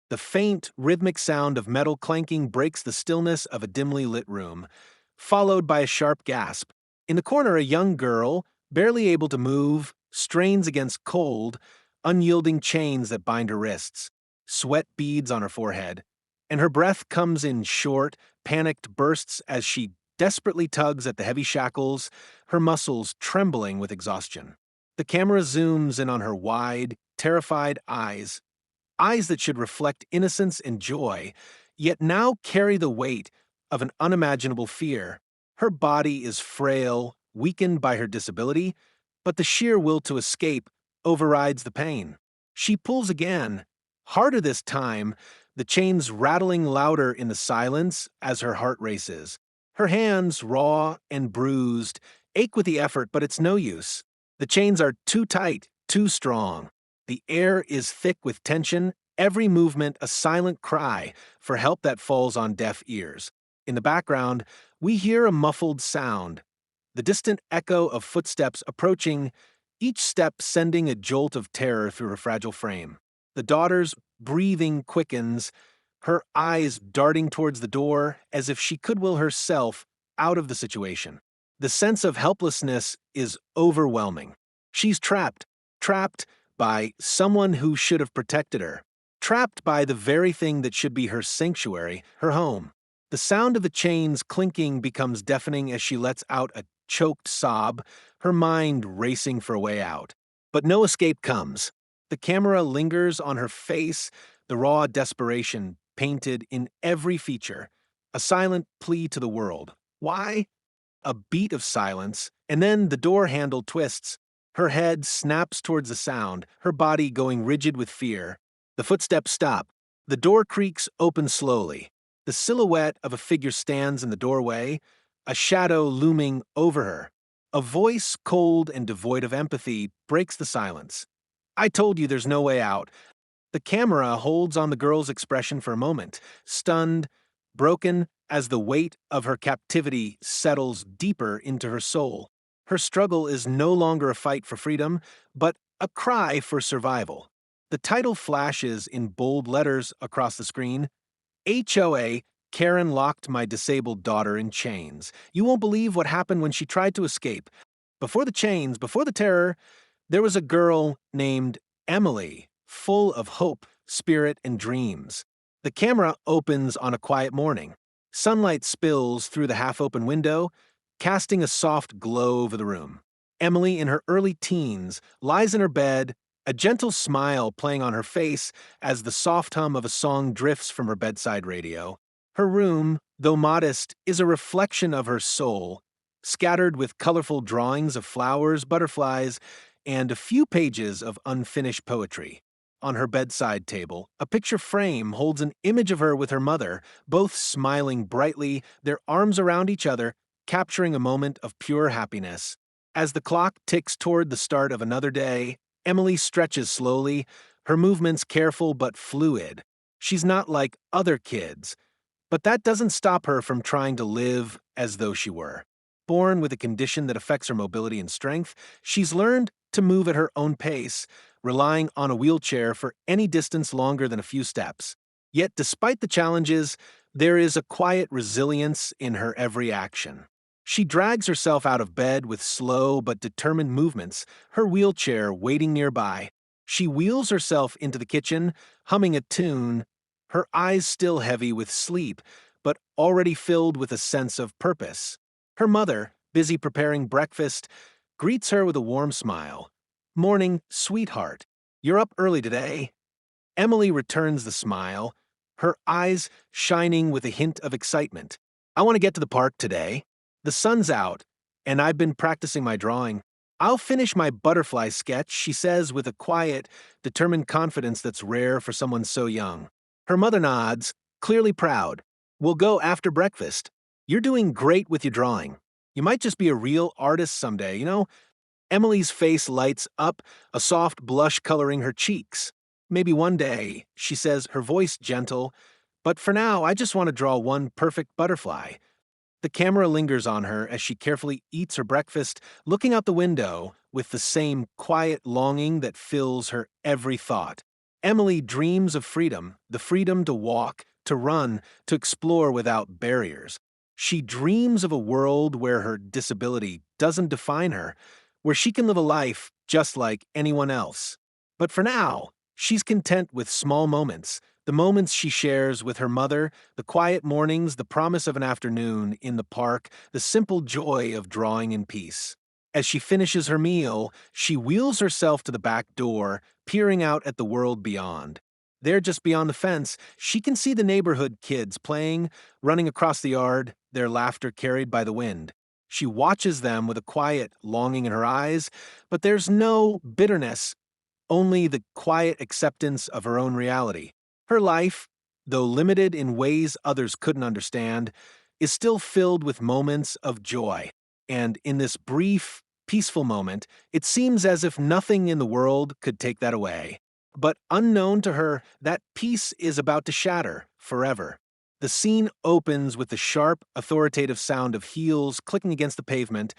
The faint, rhythmic sound of metal clanking breaks the stillness of a dimly lit room, followed by a sharp gasp. In the corner, a young girl, barely able to move, strains against cold, unyielding chains that bind her wrists. Sweat beads on her forehead, and her breath comes in short, panicked bursts as she desperately tugs at the heavy shackles, her muscles trembling with exhaustion. The camera zooms in on her wide, terrified eyes, eyes that should reflect innocence and joy, yet now carry the weight of an unimaginable fear. Her body is frail, weakened by her disability, but the sheer will to escape overrides the pain. She pulls again, harder this time, the chains rattling louder in the silence as her heart races. Her hands, raw and bruised, ache with the effort, but it's no use. The chains are too tight, too strong. The air is thick with tension, every movement a silent cry for help that falls on deaf ears. In the background, we hear a muffled sound, the distant echo of footsteps approaching, each step sending a jolt of terror through her fragile frame. The daughter's breathing quickens, her eyes darting towards the door as if she could will herself out of the situation. The sense of helplessness is overwhelming. She's trapped by someone who should have protected her, trapped by the very thing that should be her sanctuary, her home. The sound of the chains clinking becomes deafening as she lets out a choked sob, her mind racing for a way out. But no escape comes. The camera lingers on her face, the raw desperation painted in every feature, a silent plea to the world. Why? A beat of silence, and then the door handle twists. Her head snaps towards the sound, her body going rigid with fear. The footsteps stop. The door creaks open slowly. The silhouette of a figure stands in the doorway, a shadow looming over her. A voice, cold and devoid of empathy, breaks the silence. "I told you there's no way out." The camera holds on the girl's expression for a moment, stunned, broken, as the weight of her captivity settles deeper into her soul. Her struggle is no longer a fight for freedom, but a cry for survival. The title flashes in bold letters across the screen. HOA Karen locked my disabled daughter in chains. You won't believe what happened when she tried to escape. Before the chains, before the terror, there was a girl named Emily, full of hope, spirit, and dreams. The camera opens on a quiet morning. Sunlight spills through the half-open window, casting a soft glow over the room. Emily, in her early teens, lies in her bed, a gentle smile playing on her face as the soft hum of a song drifts from her bedside radio. Her room, though modest, is a reflection of her soul, scattered with colorful drawings of flowers, butterflies, and a few pages of unfinished poetry. On her bedside table, a picture frame holds an image of her with her mother, both smiling brightly, their arms around each other, capturing a moment of pure happiness. As the clock ticks toward the start of another day, Emily stretches slowly, her movements careful but fluid. She's not like other kids, but that doesn't stop her from trying to live as though she were. Born with a condition that affects her mobility and strength, she's learned to move at her own pace, relying on a wheelchair for any distance longer than a few steps. Yet, despite the challenges, there is a quiet resilience in her every action. She drags herself out of bed with slow but determined movements, her wheelchair waiting nearby. She wheels herself into the kitchen, humming a tune, her eyes still heavy with sleep, but already filled with a sense of purpose. Her mother, busy preparing breakfast, greets her with a warm smile. "Morning, sweetheart. You're up early today." Emily returns the smile, her eyes shining with a hint of excitement. "I want to get to the park today. The sun's out, and I've been practicing my drawing. I'll finish my butterfly sketch," she says with a quiet, determined confidence that's rare for someone so young. Her mother nods, clearly proud. "We'll go after breakfast. You're doing great with your drawing. You might just be a real artist someday, you know?" Emily's face lights up, a soft blush coloring her cheeks. "Maybe one day," she says, her voice gentle, "but for now, I just want to draw one perfect butterfly." The camera lingers on her as she carefully eats her breakfast, looking out the window with the same quiet longing that fills her every thought. Emily dreams of freedom, the freedom to walk, to run, to explore without barriers. She dreams of a world where her disability doesn't define her, where she can live a life just like anyone else. But for now, she's content with small moments, the moments she shares with her mother, the quiet mornings, the promise of an afternoon in the park, the simple joy of drawing in peace. As she finishes her meal, she wheels herself to the back door, peering out at the world beyond. There, just beyond the fence, she can see the neighborhood kids playing, running across the yard, their laughter carried by the wind. She watches them with a quiet longing in her eyes, but there's no bitterness, only the quiet acceptance of her own reality. Her life, though limited in ways others couldn't understand, is still filled with moments of joy. And in this brief, peaceful moment, it seems as if nothing in the world could take that away. But unknown to her, that peace is about to shatter forever. The scene opens with the sharp, authoritative sound of heels clicking against the pavement,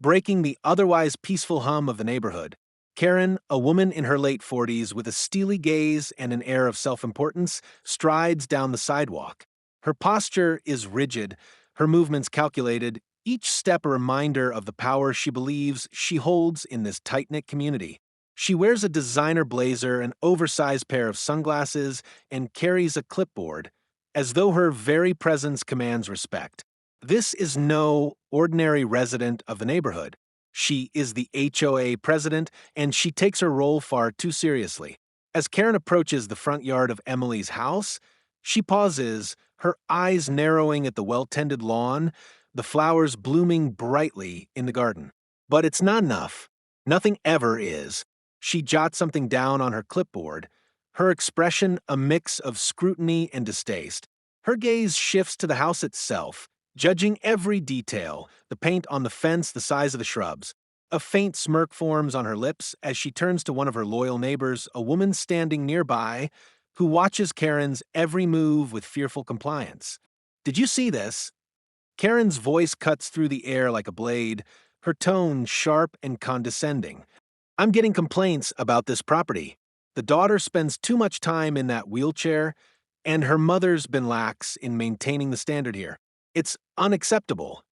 breaking the otherwise peaceful hum of the neighborhood. Karen, a woman in her late 40s with a steely gaze and an air of self-importance, strides down the sidewalk. Her posture is rigid, her movements calculated, each step a reminder of the power she believes she holds in this tight-knit community. She wears a designer blazer, an oversized pair of sunglasses, and carries a clipboard, as though her very presence commands respect. This is no ordinary resident of the neighborhood. She is the HOA president, and she takes her role far too seriously. As Karen approaches the front yard of Emily's house, she pauses, her eyes narrowing at the well-tended lawn, the flowers blooming brightly in the garden. But it's not enough. Nothing ever is. She jots something down on her clipboard, her expression a mix of scrutiny and distaste. Her gaze shifts to the house itself, judging every detail, the paint on the fence, the size of the shrubs. A faint smirk forms on her lips as she turns to one of her loyal neighbors, a woman standing nearby, who watches Karen's every move with fearful compliance. "Did you see this?" Karen's voice cuts through the air like a blade, her tone sharp and condescending. "I'm getting complaints about this property. The daughter spends too much time in that wheelchair, and her mother's been lax in maintaining the standard here. It's unacceptable."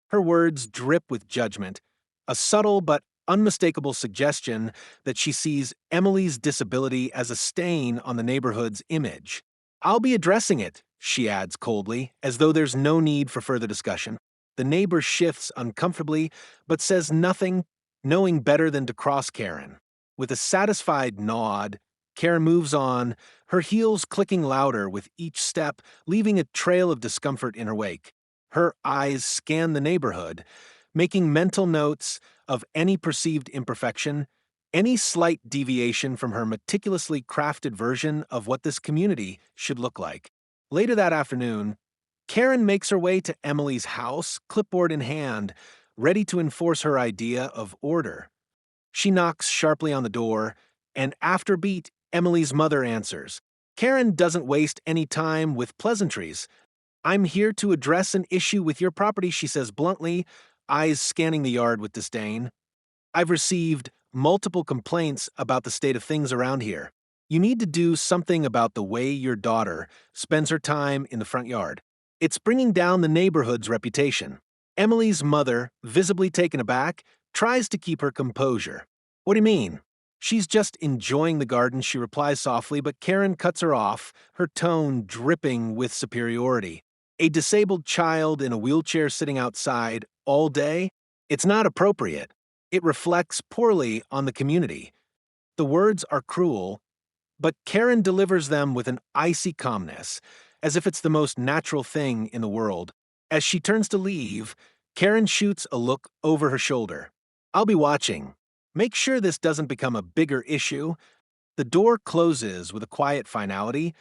Her words drip with judgment, a subtle but unmistakable suggestion that she sees Emily's disability as a stain on the neighborhood's image. "I'll be addressing it," she adds coldly, as though there's no need for further discussion. The neighbor shifts uncomfortably, but says nothing, knowing better than to cross Karen. With a satisfied nod, Karen moves on, her heels clicking louder with each step, leaving a trail of discomfort in her wake. Her eyes scan the neighborhood, making mental notes of any perceived imperfection, any slight deviation from her meticulously crafted version of what this community should look like. Later that afternoon, Karen makes her way to Emily's house, clipboard in hand, ready to enforce her idea of order. She knocks sharply on the door, and after beat, Emily's mother answers. Karen doesn't waste any time with pleasantries. "I'm here to address an issue with your property," she says bluntly, eyes scanning the yard with disdain. "I've received multiple complaints about the state of things around here. You need to do something about the way your daughter spends her time in the front yard. It's bringing down the neighborhood's reputation." Emily's mother, visibly taken aback, tries to keep her composure. "What do you mean?" "She's just enjoying the garden," she replies softly, but Karen cuts her off, her tone dripping with superiority. "A disabled child in a wheelchair sitting outside all day? It's not appropriate. It reflects poorly on the community." The words are cruel, but Karen delivers them with an icy calmness, as if it's the most natural thing in the world. As she turns to leave, Karen shoots a look over her shoulder. "I'll be watching. Make sure this doesn't become a bigger issue." The door closes with a quiet finality,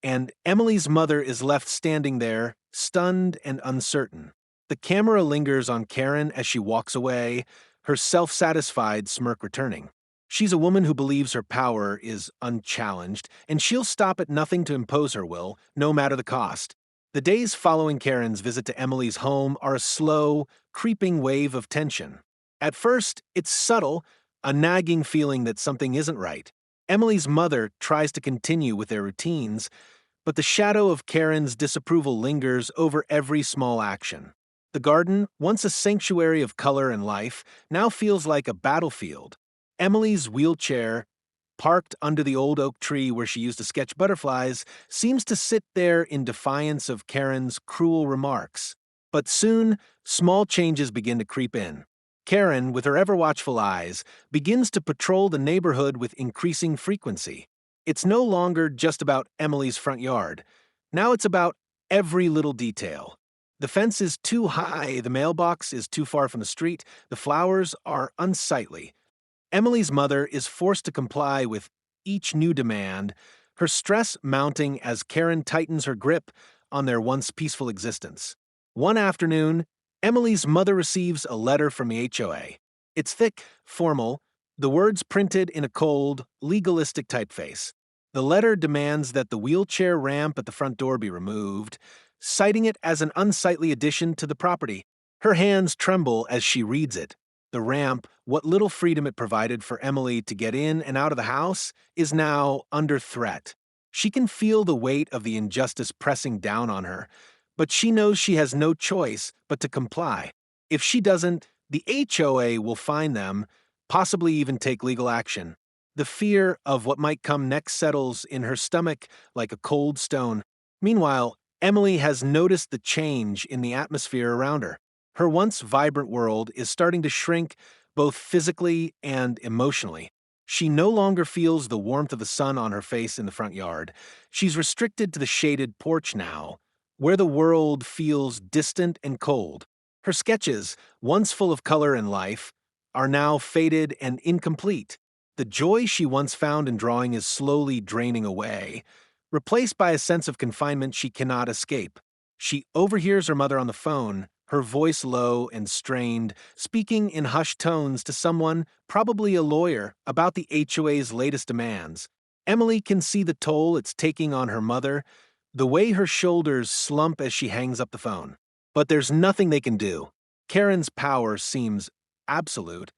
and Emily's mother is left standing there, stunned and uncertain. The camera lingers on Karen as she walks away, her self-satisfied smirk returning. She's a woman who believes her power is unchallenged, and she'll stop at nothing to impose her will, no matter the cost. The days following Karen's visit to Emily's home are a slow, creeping wave of tension. At first, it's subtle, a nagging feeling that something isn't right. Emily's mother tries to continue with their routines, but the shadow of Karen's disapproval lingers over every small action. The garden, once a sanctuary of color and life, now feels like a battlefield. Emily's wheelchair, parked under the old oak tree where she used to sketch butterflies, seems to sit there in defiance of Karen's cruel remarks. But soon, small changes begin to creep in. Karen, with her ever-watchful eyes, begins to patrol the neighborhood with increasing frequency. It's no longer just about Emily's front yard. Now it's about every little detail. The fence is too high, the mailbox is too far from the street, the flowers are unsightly. Emily's mother is forced to comply with each new demand, her stress mounting as Karen tightens her grip on their once peaceful existence. One afternoon, Emily's mother receives a letter from the HOA. It's thick, formal, the words printed in a cold, legalistic typeface. The letter demands that the wheelchair ramp at the front door be removed, citing it as an unsightly addition to the property. Her hands tremble as she reads it. The ramp, what little freedom it provided for Emily to get in and out of the house, is now under threat. She can feel the weight of the injustice pressing down on her, but she knows she has no choice but to comply. If she doesn't, the HOA will fine them, possibly even take legal action. The fear of what might come next settles in her stomach like a cold stone. Meanwhile, Emily has noticed the change in the atmosphere around her. Her once vibrant world is starting to shrink both physically and emotionally. She no longer feels the warmth of the sun on her face in the front yard. She's restricted to the shaded porch now, where the world feels distant and cold. Her sketches, once full of color and life, are now faded and incomplete. The joy she once found in drawing is slowly draining away, replaced by a sense of confinement she cannot escape. She overhears her mother on the phone, her voice low and strained, speaking in hushed tones to someone, probably a lawyer, about the HOA's latest demands. Emily can see the toll it's taking on her mother, the way her shoulders slump as she hangs up the phone. But there's nothing they can do. Karen's power seems absolute,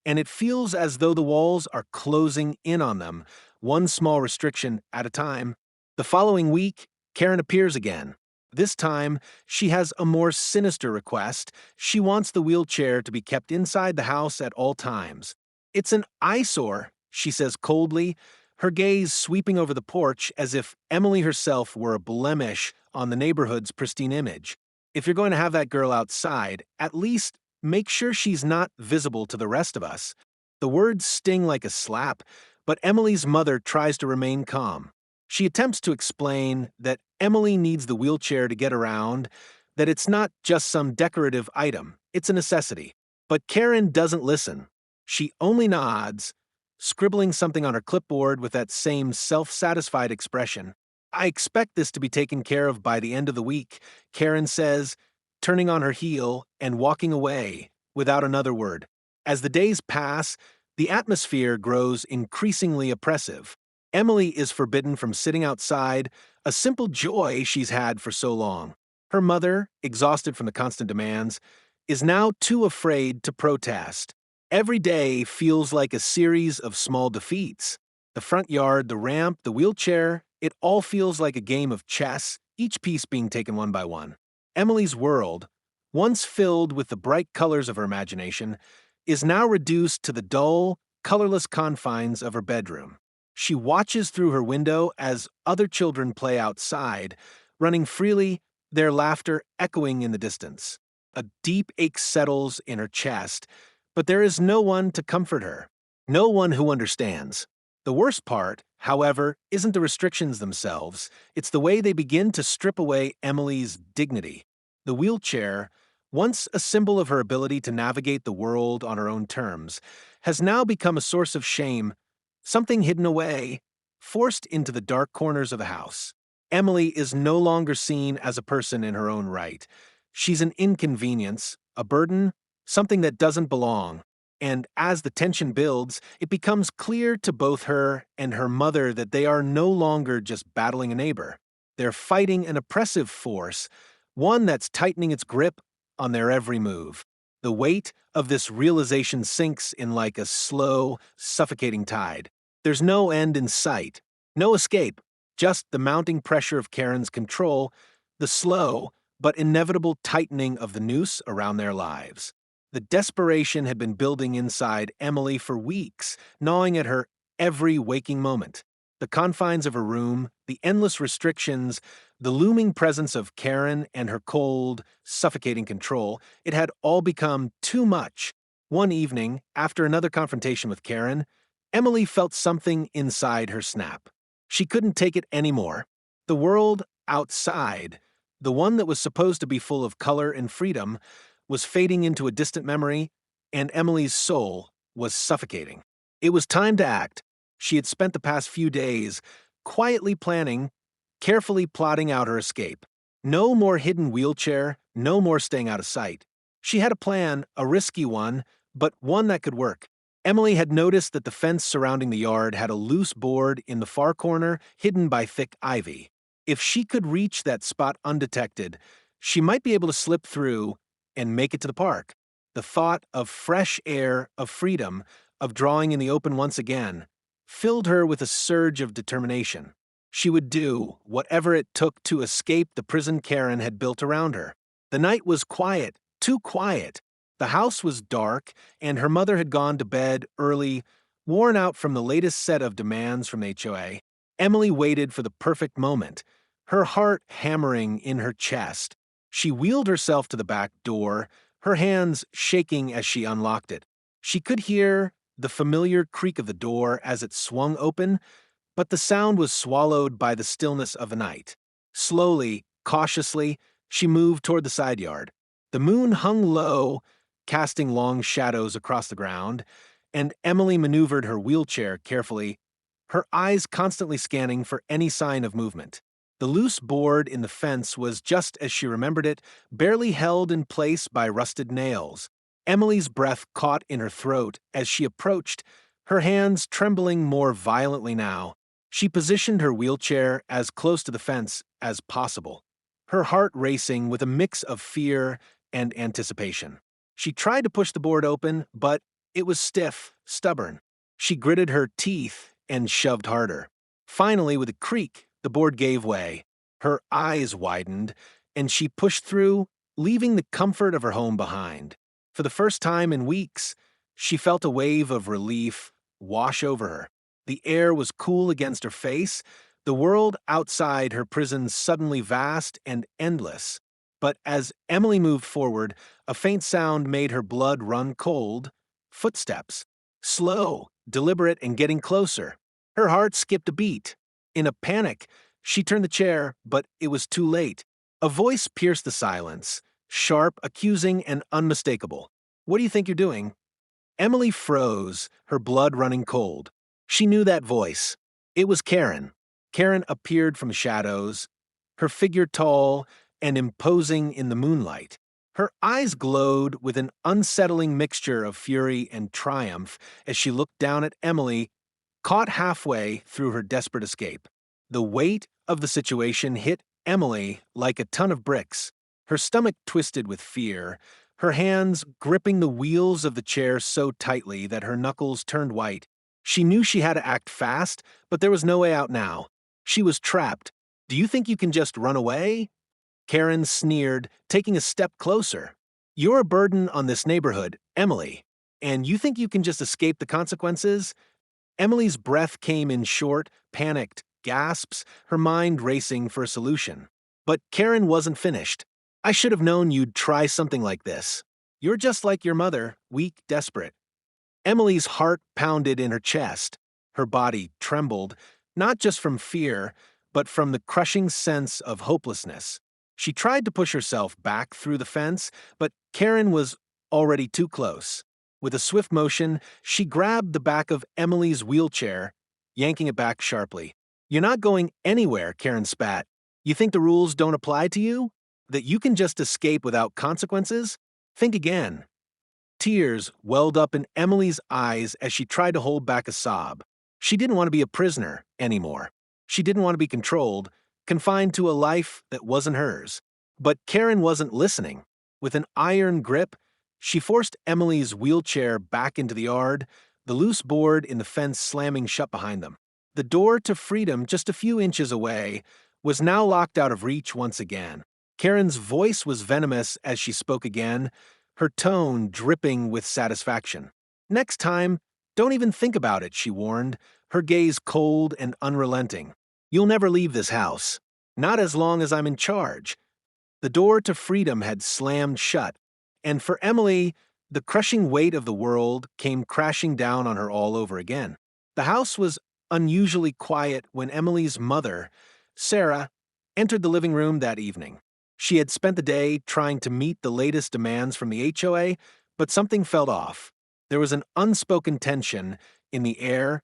and it feels as though the walls are closing in on them, one small restriction at a time. The following week, Karen appears again. This time, she has a more sinister request. She wants the wheelchair to be kept inside the house at all times. "It's an eyesore," she says coldly, her gaze sweeping over the porch as if Emily herself were a blemish on the neighborhood's pristine image. "If you're going to have that girl outside, at least make sure she's not visible to the rest of us." The words sting like a slap, but Emily's mother tries to remain calm. She attempts to explain that Emily needs the wheelchair to get around, that it's not just some decorative item, it's a necessity. But Karen doesn't listen. She only nods, scribbling something on her clipboard with that same self-satisfied expression. "I expect this to be taken care of by the end of the week," Karen says, turning on her heel and walking away without another word. As the days pass, the atmosphere grows increasingly oppressive. Emily is forbidden from sitting outside, a simple joy she's had for so long. Her mother, exhausted from the constant demands, is now too afraid to protest. Every day feels like a series of small defeats. The front yard, the ramp, the wheelchair, it all feels like a game of chess, each piece being taken one by one. Emily's world, once filled with the bright colors of her imagination, is now reduced to the dull, colorless confines of her bedroom. She watches through her window as other children play outside, running freely, their laughter echoing in the distance. A deep ache settles in her chest, but there is no one to comfort her, no one who understands. The worst part, however, isn't the restrictions themselves, it's the way they begin to strip away Emily's dignity. The wheelchair, once a symbol of her ability to navigate the world on her own terms, has now become a source of shame, something hidden away, forced into the dark corners of the house. Emily is no longer seen as a person in her own right. She's an inconvenience, a burden, something that doesn't belong. And as the tension builds, it becomes clear to both her and her mother that they are no longer just battling a neighbor. They're fighting an oppressive force, one that's tightening its grip on their every move. The weight of this realization sinks in like a slow, suffocating tide. There's no end in sight, no escape, just the mounting pressure of Karen's control, the slow but inevitable tightening of the noose around their lives. The desperation had been building inside Emily for weeks, gnawing at her every waking moment. The confines of her room, the endless restrictions, the looming presence of Karen and her cold, suffocating control, it had all become too much. One evening, after another confrontation with Karen, Emily felt something inside her snap. She couldn't take it anymore. The world outside, the one that was supposed to be full of color and freedom, was fading into a distant memory, and Emily's soul was suffocating. It was time to act. She had spent the past few days quietly planning, carefully plotting out her escape. No more hidden wheelchair, no more staying out of sight. She had a plan, a risky one, but one that could work. Emily had noticed that the fence surrounding the yard had a loose board in the far corner, hidden by thick ivy. If she could reach that spot undetected, she might be able to slip through and make it to the park. The thought of fresh air, of freedom, of drawing in the open once again, filled her with a surge of determination. She would do whatever it took to escape the prison Karen had built around her. The night was quiet, too quiet. The house was dark, and her mother had gone to bed early, worn out from the latest set of demands from HOA. Emily waited for the perfect moment, her heart hammering in her chest. She wheeled herself to the back door, her hands shaking as she unlocked it. She could hear the familiar creak of the door as it swung open, but the sound was swallowed by the stillness of the night. Slowly, cautiously, she moved toward the side yard. The moon hung low, casting long shadows across the ground, and Emily maneuvered her wheelchair carefully, her eyes constantly scanning for any sign of movement. The loose board in the fence was just as she remembered it, barely held in place by rusted nails. Emily's breath caught in her throat as she approached, her hands trembling more violently now. She positioned her wheelchair as close to the fence as possible, her heart racing with a mix of fear and anticipation. She tried to push the board open, but it was stiff, stubborn. She gritted her teeth and shoved harder. Finally, with a creak, the board gave way. Her eyes widened, and she pushed through, leaving the comfort of her home behind. For the first time in weeks, she felt a wave of relief wash over her. The air was cool against her face, the world outside her prison suddenly vast and endless. But as Emily moved forward, a faint sound made her blood run cold. Footsteps. Slow, deliberate, and getting closer. Her heart skipped a beat. In a panic, she turned the chair, but it was too late. A voice pierced the silence, sharp, accusing, and unmistakable. "What do you think you're doing?" Emily froze, her blood running cold. She knew that voice. It was Karen. Karen appeared from the shadows, her figure tall and imposing in the moonlight. Her eyes glowed with an unsettling mixture of fury and triumph as she looked down at Emily, caught halfway through her desperate escape. The weight of the situation hit Emily like a ton of bricks. Her stomach twisted with fear, her hands gripping the wheels of the chair so tightly that her knuckles turned white. She knew she had to act fast, but there was no way out now. She was trapped. "Do you think you can just run away?" Karen sneered, taking a step closer. "You're a burden on this neighborhood, Emily, and you think you can just escape the consequences?" Emily's breath came in short, panicked gasps, her mind racing for a solution. But Karen wasn't finished. "I should have known you'd try something like this. You're just like your mother, weak, desperate." Emily's heart pounded in her chest. Her body trembled, not just from fear, but from the crushing sense of hopelessness. She tried to push herself back through the fence, but Karen was already too close. With a swift motion, she grabbed the back of Emily's wheelchair, yanking it back sharply. "You're not going anywhere," Karen spat. "You think the rules don't apply to you? That you can just escape without consequences? Think again." Tears welled up in Emily's eyes as she tried to hold back a sob. She didn't want to be a prisoner anymore. She didn't want to be controlled, confined to a life that wasn't hers. But Karen wasn't listening. With an iron grip, she forced Emily's wheelchair back into the yard, the loose board in the fence slamming shut behind them. The door to freedom, just a few inches away, was now locked out of reach once again. Karen's voice was venomous as she spoke again, her tone dripping with satisfaction. "Next time, don't even think about it," she warned, her gaze cold and unrelenting. "You'll never leave this house. Not as long as I'm in charge." The door to freedom had slammed shut, and for Emily, the crushing weight of the world came crashing down on her all over again. The house was unusually quiet when Emily's mother, Sarah, entered the living room that evening. She had spent the day trying to meet the latest demands from the HOA, but something felt off. There was an unspoken tension in the air,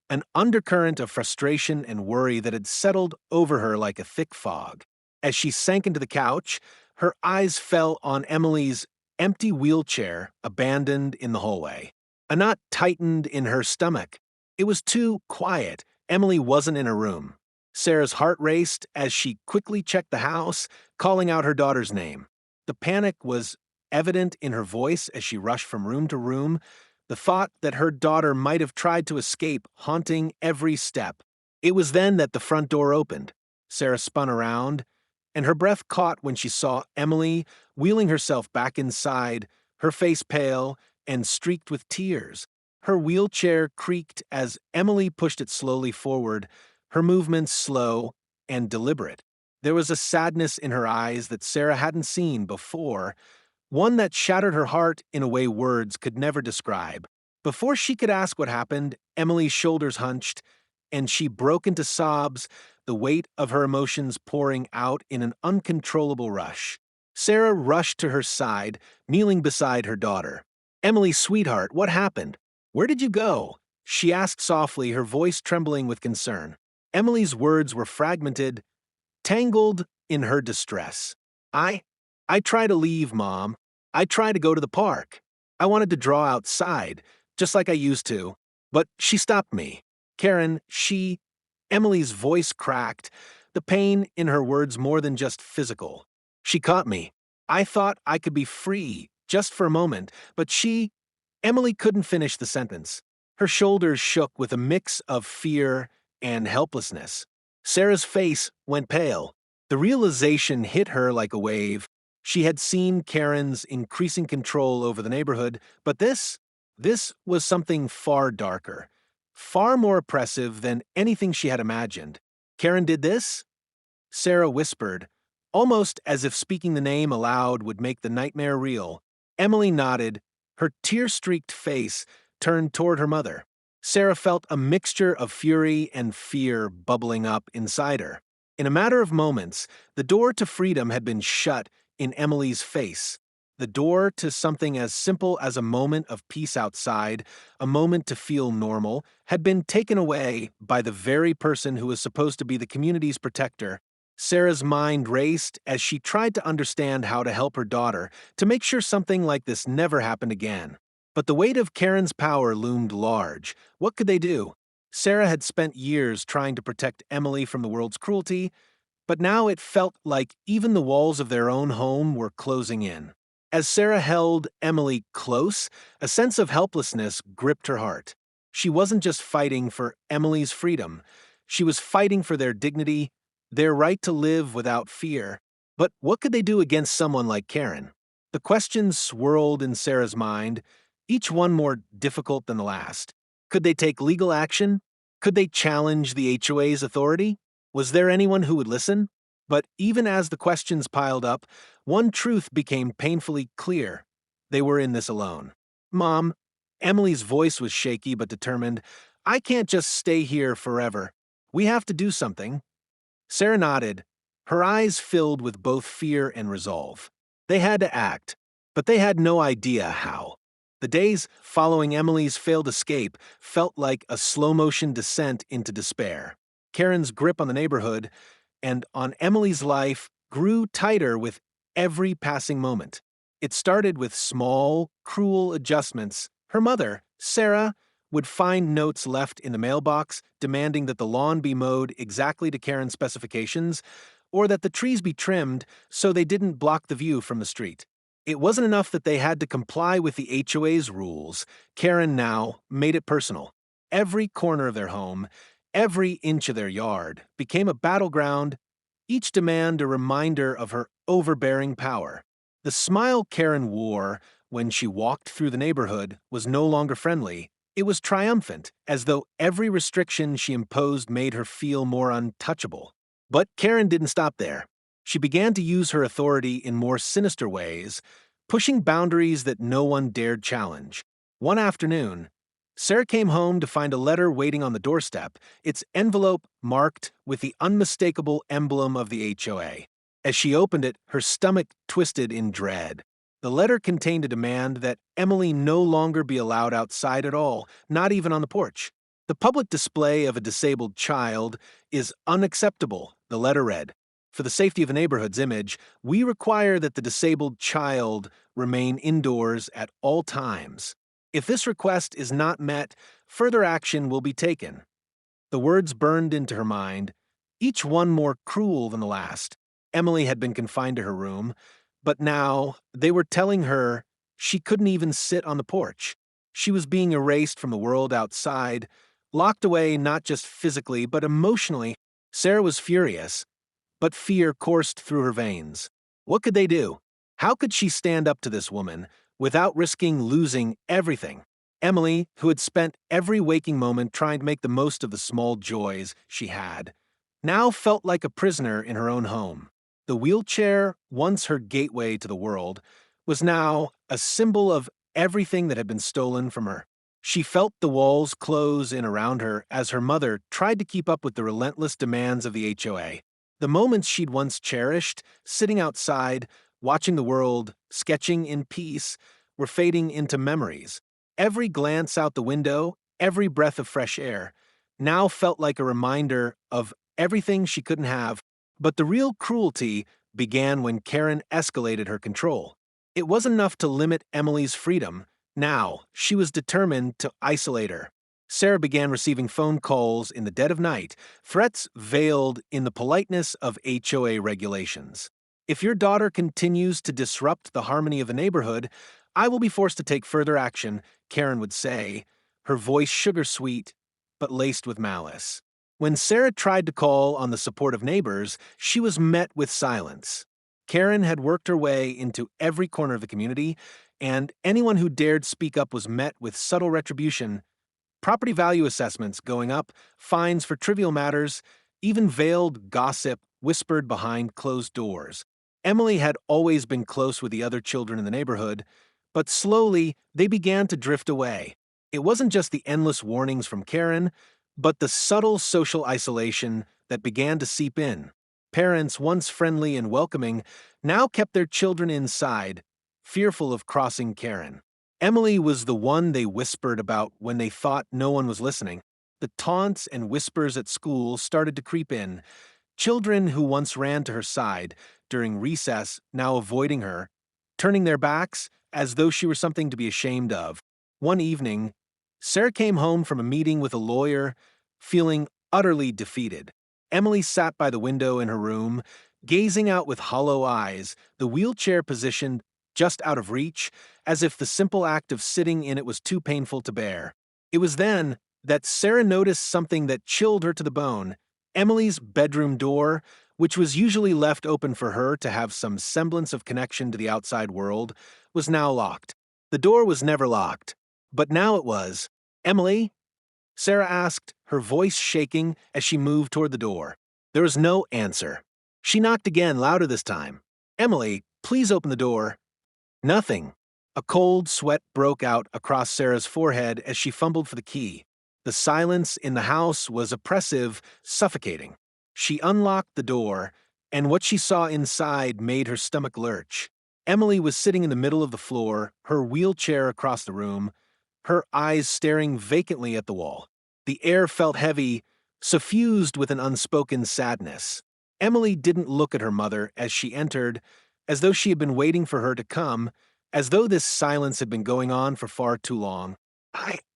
an undercurrent of frustration and worry that had settled over her like a thick fog. As she sank into the couch, her eyes fell on Emily's empty wheelchair abandoned in the hallway. A knot tightened in her stomach. It was too quiet. Emily wasn't in her room. Sarah's heart raced as she quickly checked the house, calling out her daughter's name. The panic was evident in her voice as she rushed from room to room, the thought that her daughter might have tried to escape haunting every step. It was then that the front door opened. Sarah spun around, and her breath caught when she saw Emily wheeling herself back inside, her face pale and streaked with tears. Her wheelchair creaked as Emily pushed it slowly forward, her movements slow and deliberate. There was a sadness in her eyes that Sarah hadn't seen before, one that shattered her heart in a way words could never describe. Before she could ask what happened, Emily's shoulders hunched, and she broke into sobs, the weight of her emotions pouring out in an uncontrollable rush. Sarah rushed to her side, kneeling beside her daughter. "Emily, sweetheart, what happened? Where did you go?" she asked softly, her voice trembling with concern. Emily's words were fragmented, tangled in her distress. I tried to leave, Mom. I tried to go to the park. I wanted to draw outside, just like I used to, but she stopped me. Karen, Emily's voice cracked, the pain in her words more than just physical. "She caught me. I thought I could be free, just for a moment, but Emily couldn't finish the sentence. Her shoulders shook with a mix of fear and helplessness. Sarah's face went pale. The realization hit her like a wave. She had seen Karen's increasing control over the neighborhood, but this was something far darker, far more oppressive than anything she had imagined. "Karen did this?" Sarah whispered, almost as if speaking the name aloud would make the nightmare real. Emily nodded, her tear-streaked face turned toward her mother. Sarah felt a mixture of fury and fear bubbling up inside her. In a matter of moments, the door to freedom had been shut in Emily's face. The door to something as simple as a moment of peace outside, a moment to feel normal, had been taken away by the very person who was supposed to be the community's protector. Sarah's mind raced as she tried to understand how to help her daughter, to make sure something like this never happened again. But the weight of Karen's power loomed large. What could they do? Sarah had spent years trying to protect Emily from the world's cruelty, but now it felt like even the walls of their own home were closing in. As Sarah held Emily close, a sense of helplessness gripped her heart. She wasn't just fighting for Emily's freedom. She was fighting for their dignity, their right to live without fear. But what could they do against someone like Karen? The questions swirled in Sarah's mind, each one more difficult than the last. Could they take legal action? Could they challenge the HOA's authority? Was there anyone who would listen? But even as the questions piled up, one truth became painfully clear. They were in this alone. "Mom," Emily's voice was shaky but determined, "I can't just stay here forever. We have to do something." Sarah nodded, her eyes filled with both fear and resolve. They had to act, but they had no idea how. The days following Emily's failed escape felt like a slow-motion descent into despair. Karen's grip on the neighborhood and on Emily's life grew tighter with every passing moment. It started with small, cruel adjustments. Her mother, Sarah, would find notes left in the mailbox demanding that the lawn be mowed exactly to Karen's specifications, or that the trees be trimmed so they didn't block the view from the street. It wasn't enough that they had to comply with the HOA's rules. Karen now made it personal. Every corner of their home, every inch of their yard, became a battleground, each demand a reminder of her overbearing power. The smile Karen wore when she walked through the neighborhood was no longer friendly. It was triumphant, as though every restriction she imposed made her feel more untouchable. But Karen didn't stop there. She began to use her authority in more sinister ways, pushing boundaries that no one dared challenge. One afternoon, Sarah came home to find a letter waiting on the doorstep, its envelope marked with the unmistakable emblem of the HOA. As she opened it, her stomach twisted in dread. The letter contained a demand that Emily no longer be allowed outside at all, not even on the porch. The public display of a disabled child is unacceptable, the letter read. For the safety of the neighborhood's image, we require that the disabled child remain indoors at all times. If this request is not met, further action will be taken. The words burned into her mind, each one more cruel than the last. Emily had been confined to her room, but now they were telling her she couldn't even sit on the porch. She was being erased from the world outside, locked away not just physically but emotionally. Sarah was furious, but fear coursed through her veins. What could they do? How could she stand up to this woman without risking losing everything? Emily, who had spent every waking moment trying to make the most of the small joys she had, now felt like a prisoner in her own home. The wheelchair, once her gateway to the world, was now a symbol of everything that had been stolen from her. She felt the walls close in around her as her mother tried to keep up with the relentless demands of the HOA. The moments she'd once cherished, sitting outside, watching the world, sketching in peace, were fading into memories. Every glance out the window, every breath of fresh air, now felt like a reminder of everything she couldn't have. But the real cruelty began when Karen escalated her control. It wasn't enough to limit Emily's freedom. Now, she was determined to isolate her. Sarah began receiving phone calls in the dead of night, threats veiled in the politeness of HOA regulations. If your daughter continues to disrupt the harmony of the neighborhood, I will be forced to take further action, Karen would say, her voice sugar-sweet but laced with malice. When Sarah tried to call on the support of neighbors, she was met with silence. Karen had worked her way into every corner of the community, and anyone who dared speak up was met with subtle retribution. Property value assessments going up, fines for trivial matters, even veiled gossip whispered behind closed doors. Emily had always been close with the other children in the neighborhood, but slowly they began to drift away. It wasn't just the endless warnings from Karen, but the subtle social isolation that began to seep in. Parents, once friendly and welcoming, now kept their children inside, fearful of crossing Karen. Emily was the one they whispered about when they thought no one was listening. The taunts and whispers at school started to creep in. Children who once ran to her side during recess now avoiding her, turning their backs as though she were something to be ashamed of. One evening, Sarah came home from a meeting with a lawyer, feeling utterly defeated. Emily sat by the window in her room, gazing out with hollow eyes, the wheelchair positioned just out of reach, as if the simple act of sitting in it was too painful to bear. It was then that Sarah noticed something that chilled her to the bone. Emily's bedroom door, which was usually left open for her to have some semblance of connection to the outside world, was now locked. The door was never locked, but now it was. "Emily?" Sarah asked, her voice shaking as she moved toward the door. There was no answer. She knocked again, louder this time. "Emily, please open the door." Nothing. A cold sweat broke out across Sarah's forehead as she fumbled for the key. The silence in the house was oppressive, suffocating. She unlocked the door, and what she saw inside made her stomach lurch. Emily was sitting in the middle of the floor, her wheelchair across the room, her eyes staring vacantly at the wall. The air felt heavy, suffused with an unspoken sadness. Emily didn't look at her mother as she entered, as though she had been waiting for her to come, as though this silence had been going on for far too long.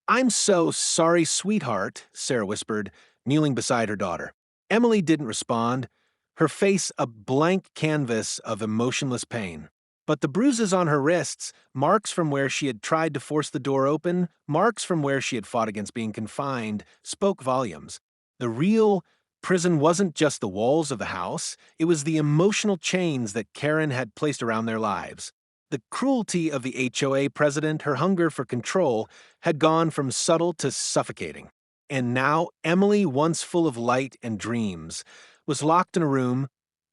I'm so sorry, sweetheart," Sarah whispered, kneeling beside her daughter. Emily didn't respond, her face a blank canvas of emotionless pain. But the bruises on her wrists, marks from where she had tried to force the door open, marks from where she had fought against being confined, spoke volumes. The real prison wasn't just the walls of the house, it was the emotional chains that Karen had placed around their lives. The cruelty of the HOA president, her hunger for control, had gone from subtle to suffocating. And now Emily, once full of light and dreams, was locked in a room,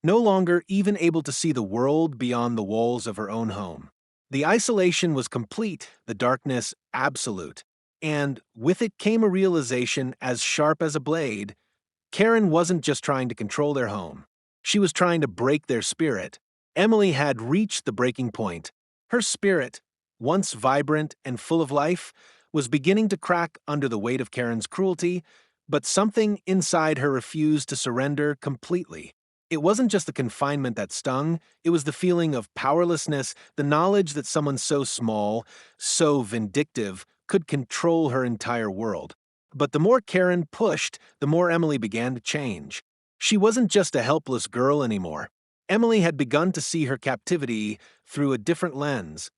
no longer even able to see the world beyond the walls of her own home. The isolation was complete, the darkness absolute. And with it came a realization as sharp as a blade. Karen wasn't just trying to control their home. She was trying to break their spirit. Emily had reached the breaking point. Her spirit, once vibrant and full of life, was beginning to crack under the weight of Karen's cruelty, but something inside her refused to surrender completely. It wasn't just the confinement that stung, it was the feeling of powerlessness, the knowledge that someone so small, so vindictive, could control her entire world. But the more Karen pushed, the more Emily began to change. She wasn't just a helpless girl anymore. Emily had begun to see her captivity through a different lens,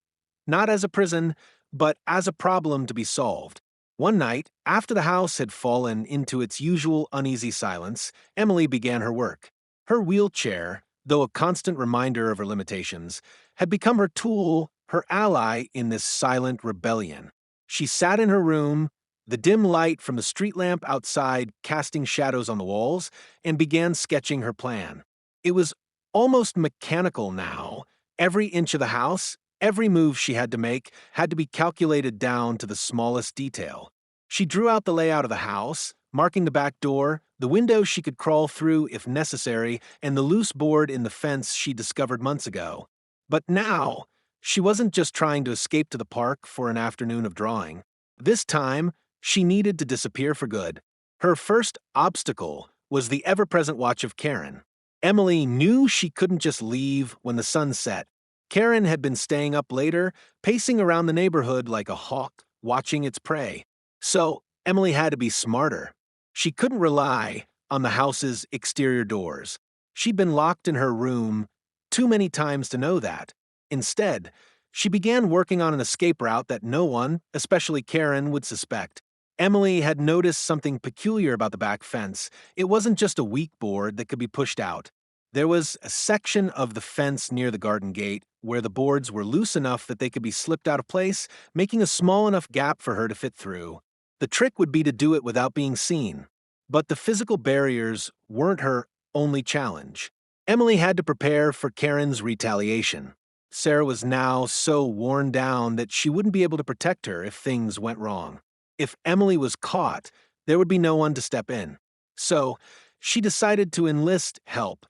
not as a prison, but as a problem to be solved. One night, after the house had fallen into its usual uneasy silence, Emily began her work. Her wheelchair, though a constant reminder of her limitations, had become her tool, her ally in this silent rebellion. She sat in her room, the dim light from the street lamp outside casting shadows on the walls, and began sketching her plan. It was almost mechanical now. Every inch of the house, every move she had to make, had to be calculated down to the smallest detail. She drew out the layout of the house, marking the back door, the window she could crawl through if necessary, and the loose board in the fence she discovered months ago. But now, she wasn't just trying to escape to the park for an afternoon of drawing. This time, she needed to disappear for good. Her first obstacle was the ever-present watch of Karen. Emily knew she couldn't just leave when the sun set. Karen had been staying up later, pacing around the neighborhood like a hawk, watching its prey. So, Emily had to be smarter. She couldn't rely on the house's exterior doors. She'd been locked in her room too many times to know that. Instead, she began working on an escape route that no one, especially Karen, would suspect. Emily had noticed something peculiar about the back fence. It wasn't just a weak board that could be pushed out. There was a section of the fence near the garden gate where the boards were loose enough that they could be slipped out of place, making a small enough gap for her to fit through. The trick would be to do it without being seen. But the physical barriers weren't her only challenge. Emily had to prepare for Karen's retaliation. Sarah was now so worn down that she wouldn't be able to protect her if things went wrong. If Emily was caught, there would be no one to step in. So, she decided to enlist help.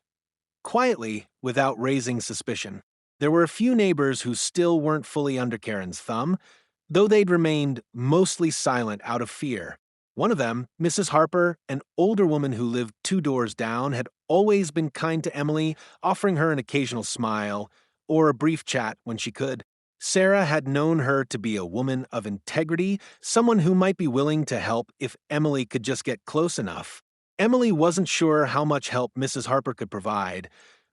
Quietly, without raising suspicion. There were a few neighbors who still weren't fully under Karen's thumb, though they'd remained mostly silent out of fear. One of them, Mrs. Harper, an older woman who lived 2 doors down, had always been kind to Emily, offering her an occasional smile or a brief chat when she could. Sarah had known her to be a woman of integrity, someone who might be willing to help if Emily could just get close enough. Emily wasn't sure how much help Mrs. Harper could provide,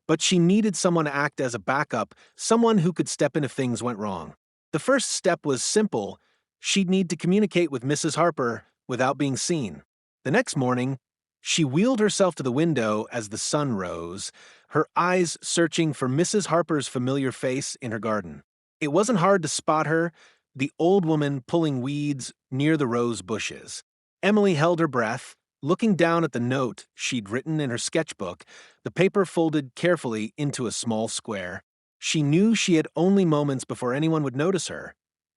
but she needed someone to act as a backup, someone who could step in if things went wrong. The first step was simple. She'd need to communicate with Mrs. Harper without being seen. The next morning, she wheeled herself to the window as the sun rose, her eyes searching for Mrs. Harper's familiar face in her garden. It wasn't hard to spot her, the old woman pulling weeds near the rose bushes. Emily held her breath, looking down at the note she'd written in her sketchbook, the paper folded carefully into a small square. She knew she had only moments before anyone would notice her.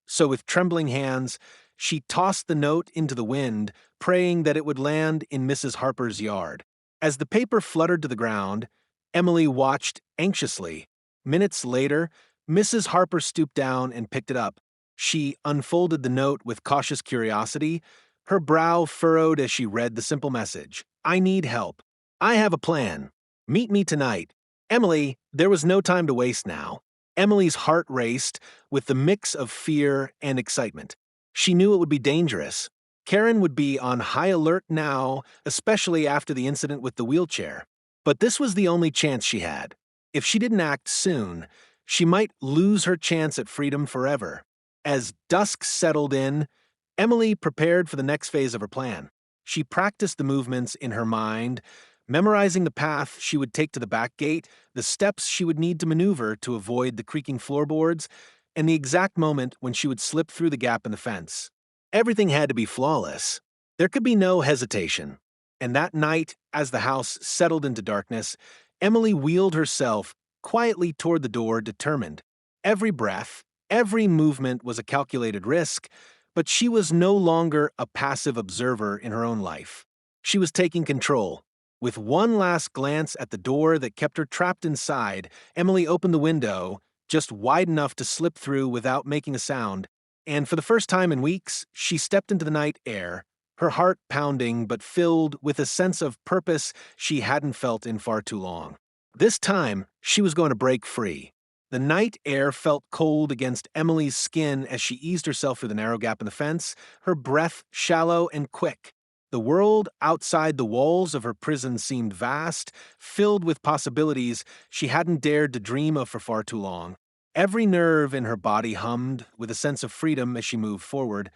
So with trembling hands, she tossed the note into the wind, praying that it would land in Mrs. Harper's yard. As the paper fluttered to the ground, Emily watched anxiously. Minutes later, Mrs. Harper stooped down and picked it up. She unfolded the note with cautious curiosity, her brow furrowed as she read the simple message. I need help. I have a plan. Meet me tonight. Emily, there was no time to waste now. Emily's heart raced with the mix of fear and excitement. She knew it would be dangerous. Karen would be on high alert now, especially after the incident with the wheelchair. But this was the only chance she had. If she didn't act soon, She might lose her chance at freedom forever. As dusk settled in, Emily prepared for the next phase of her plan. She practiced the movements in her mind, memorizing the path she would take to the back gate, the steps she would need to maneuver to avoid the creaking floorboards, and the exact moment when she would slip through the gap in the fence. Everything had to be flawless. There could be no hesitation. And that night, as the house settled into darkness, Emily wheeled herself quietly toward the door, determined. Every breath, every movement was a calculated risk, but she was no longer a passive observer in her own life. She was taking control. With one last glance at the door that kept her trapped inside, Emily opened the window, just wide enough to slip through without making a sound, and for the first time in weeks, she stepped into the night air, her heart pounding but filled with a sense of purpose she hadn't felt in far too long. This time, she was going to break free. The night air felt cold against Emily's skin as she eased herself through the narrow gap in the fence, her breath shallow and quick. The world outside the walls of her prison seemed vast, filled with possibilities she hadn't dared to dream of for far too long. Every nerve in her body hummed with a sense of freedom as she moved forward,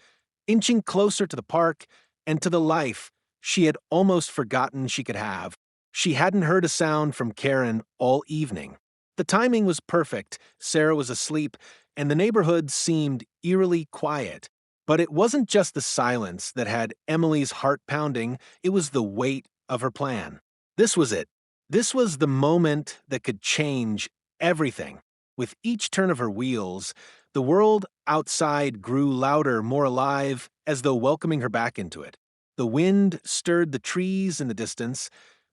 inching closer to the park and to the life she had almost forgotten she could have. She hadn't heard a sound from Karen all evening. The timing was perfect. Sarah was asleep, and the neighborhood seemed eerily quiet. But it wasn't just the silence that had Emily's heart pounding, it was the weight of her plan. This was it. This was the moment that could change everything. With each turn of her wheels, the world outside grew louder, more alive, as though welcoming her back into it. The wind stirred the trees in the distance,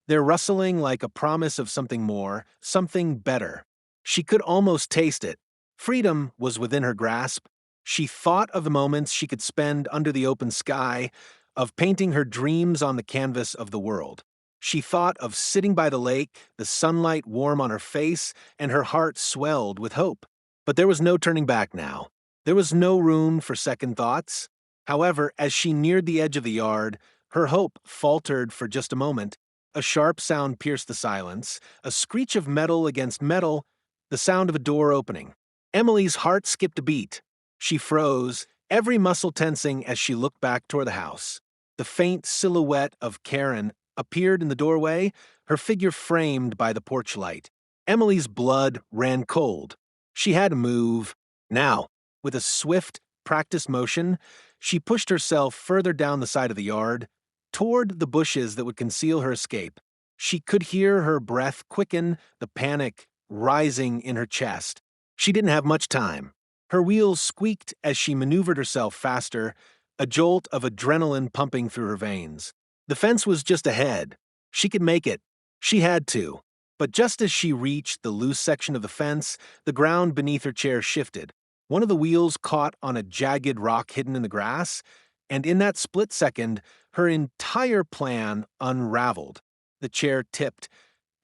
their rustling like a promise of something more, something better. She could almost taste it. Freedom was within her grasp. She thought of the moments she could spend under the open sky, of painting her dreams on the canvas of the world. She thought of sitting by the lake, the sunlight warm on her face, and her heart swelled with hope. But there was no turning back now. There was no room for second thoughts. However, as she neared the edge of the yard, her hope faltered for just a moment. A sharp sound pierced the silence, a screech of metal against metal, the sound of a door opening. Emily's heart skipped a beat. She froze, every muscle tensing as she looked back toward the house. The faint silhouette of Karen appeared in the doorway, her figure framed by the porch light. Emily's blood ran cold. She had to move. Now, with a swift, practiced motion, she pushed herself further down the side of the yard, toward the bushes that would conceal her escape. She could hear her breath quicken, the panic rising in her chest. She didn't have much time. Her wheels squeaked as she maneuvered herself faster, a jolt of adrenaline pumping through her veins. The fence was just ahead. She could make it. She had to. But just as she reached the loose section of the fence, the ground beneath her chair shifted. One of the wheels caught on a jagged rock hidden in the grass, and in that split second, her entire plan unraveled. The chair tipped,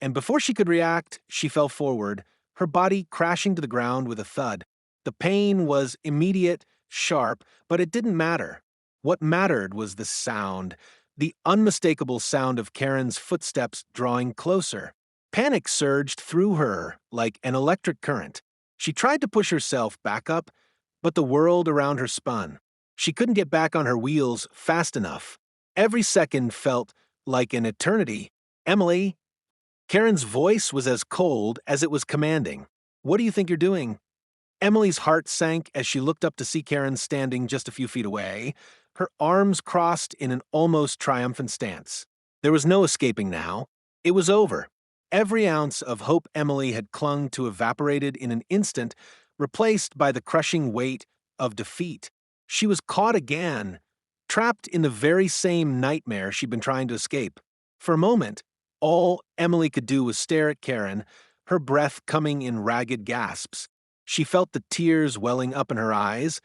and before she could react, she fell forward, her body crashing to the ground with a thud. The pain was immediate, sharp, but it didn't matter. What mattered was the sound, the unmistakable sound of Karen's footsteps drawing closer. Panic surged through her like an electric current. She tried to push herself back up, but the world around her spun. She couldn't get back on her wheels fast enough. Every second felt like an eternity. Emily, Karen's voice was as cold as it was commanding. What do you think you're doing? Emily's heart sank as she looked up to see Karen standing just a few feet away, her arms crossed in an almost triumphant stance. There was no escaping now. It was over. Every ounce of hope Emily had clung to evaporated in an instant, replaced by the crushing weight of defeat. She was caught again, trapped in the very same nightmare she'd been trying to escape. For a moment, all Emily could do was stare at Karen, her breath coming in ragged gasps. She felt the tears welling up in her eyes,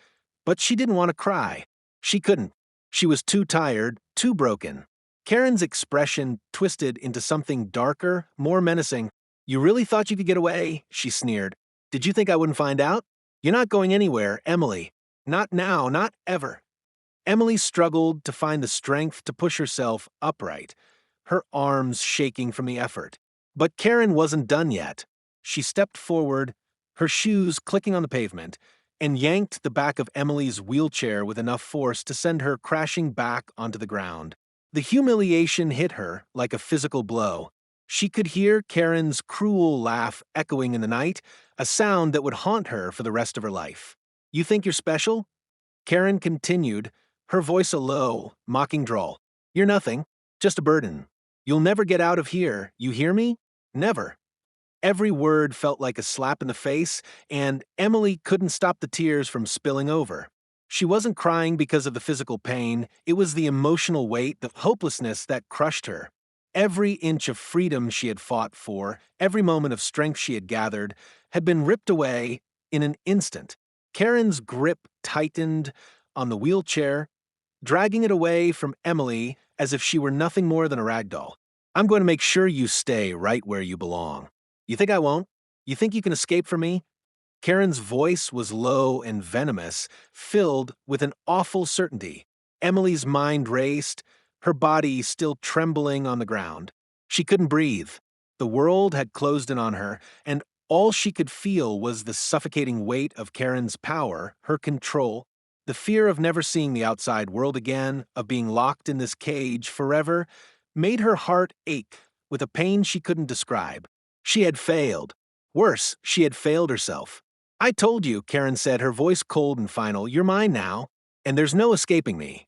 but she didn't want to cry. She couldn't. She was too tired, too broken. Karen's expression twisted into something darker, more menacing. "You really thought you could get away?" she sneered. "Did you think I wouldn't find out? You're not going anywhere, Emily. Not now, not ever." Emily struggled to find the strength to push herself upright, her arms shaking from the effort. But Karen wasn't done yet. She stepped forward, her shoes clicking on the pavement, and yanked the back of Emily's wheelchair with enough force to send her crashing back onto the ground. The humiliation hit her like a physical blow. She could hear Karen's cruel laugh echoing in the night, a sound that would haunt her for the rest of her life. "You think you're special?" Karen continued, her voice a low, mocking drawl. "You're nothing, just a burden. You'll never get out of here, you hear me? Never." Every word felt like a slap in the face, and Emily couldn't stop the tears from spilling over. She wasn't crying because of the physical pain, it was the emotional weight, the hopelessness that crushed her. Every inch of freedom she had fought for, every moment of strength she had gathered, had been ripped away in an instant. Karen's grip tightened on the wheelchair, dragging it away from Emily as if she were nothing more than a rag doll. "I'm going to make sure you stay right where you belong. You think I won't? You think you can escape from me?" Karen's voice was low and venomous, filled with an awful certainty. Emily's mind raced, her body still trembling on the ground. She couldn't breathe. The world had closed in on her, and all she could feel was the suffocating weight of Karen's power, her control. The fear of never seeing the outside world again, of being locked in this cage forever, made her heart ache with a pain she couldn't describe. She had failed. Worse, she had failed herself. "I told you," Karen said, her voice cold and final, "you're mine now, and there's no escaping me."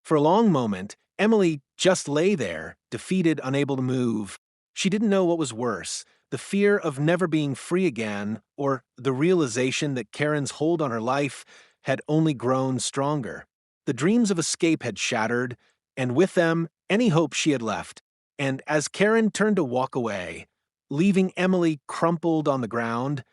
For a long moment, Emily just lay there, defeated, unable to move. She didn't know what was worse, the fear of never being free again, or the realization that Karen's hold on her life had only grown stronger. The dreams of escape had shattered, and with them, any hope she had left. And as Karen turned to walk away, leaving Emily crumpled on the ground,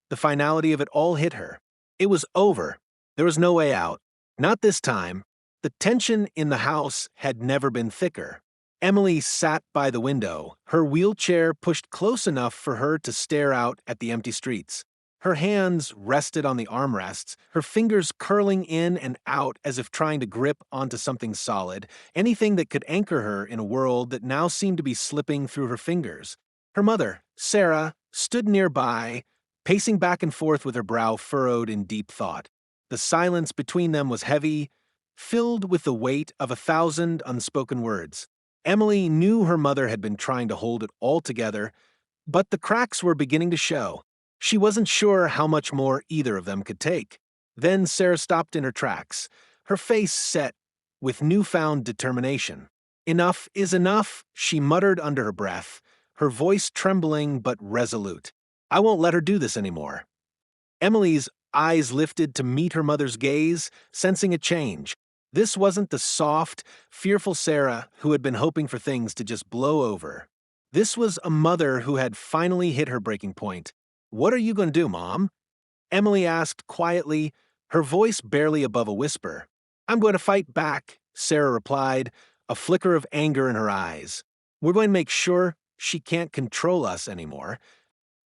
the finality of it all hit her. It was over. There was no way out. Not this time. The tension in the house had never been thicker. Emily sat by the window, her wheelchair pushed close enough for her to stare out at the empty streets. Her hands rested on the armrests, her fingers curling in and out as if trying to grip onto something solid, anything that could anchor her in a world that now seemed to be slipping through her fingers. Her mother, Sarah, stood nearby, pacing back and forth with her brow furrowed in deep thought. The silence between them was heavy, filled with the weight of 1,000 unspoken words. Emily knew her mother had been trying to hold it all together, but the cracks were beginning to show. She wasn't sure how much more either of them could take. Then Sarah stopped in her tracks, her face set with newfound determination. "Enough is enough," she muttered under her breath, her voice trembling but resolute. "I won't let her do this anymore." Emily's eyes lifted to meet her mother's gaze, sensing a change. This wasn't the soft, fearful Sarah who had been hoping for things to just blow over. This was a mother who had finally hit her breaking point. "What are you going to do, Mom?" Emily asked quietly, her voice barely above a whisper. "I'm going to fight back," Sarah replied, a flicker of anger in her eyes. "We're going to make sure she can't control us anymore."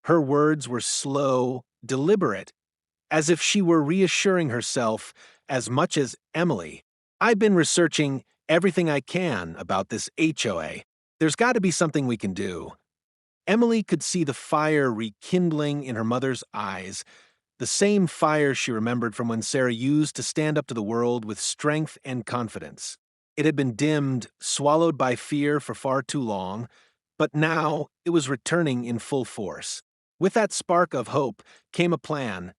Her words were slow, deliberate, as if she were reassuring herself as much as Emily. "I've been researching everything I can about this HOA. There's got to be something we can do." Emily could see the fire rekindling in her mother's eyes, the same fire she remembered from when Sarah used to stand up to the world with strength and confidence. It had been dimmed, swallowed by fear for far too long, but now it was returning in full force. With that spark of hope came a plan,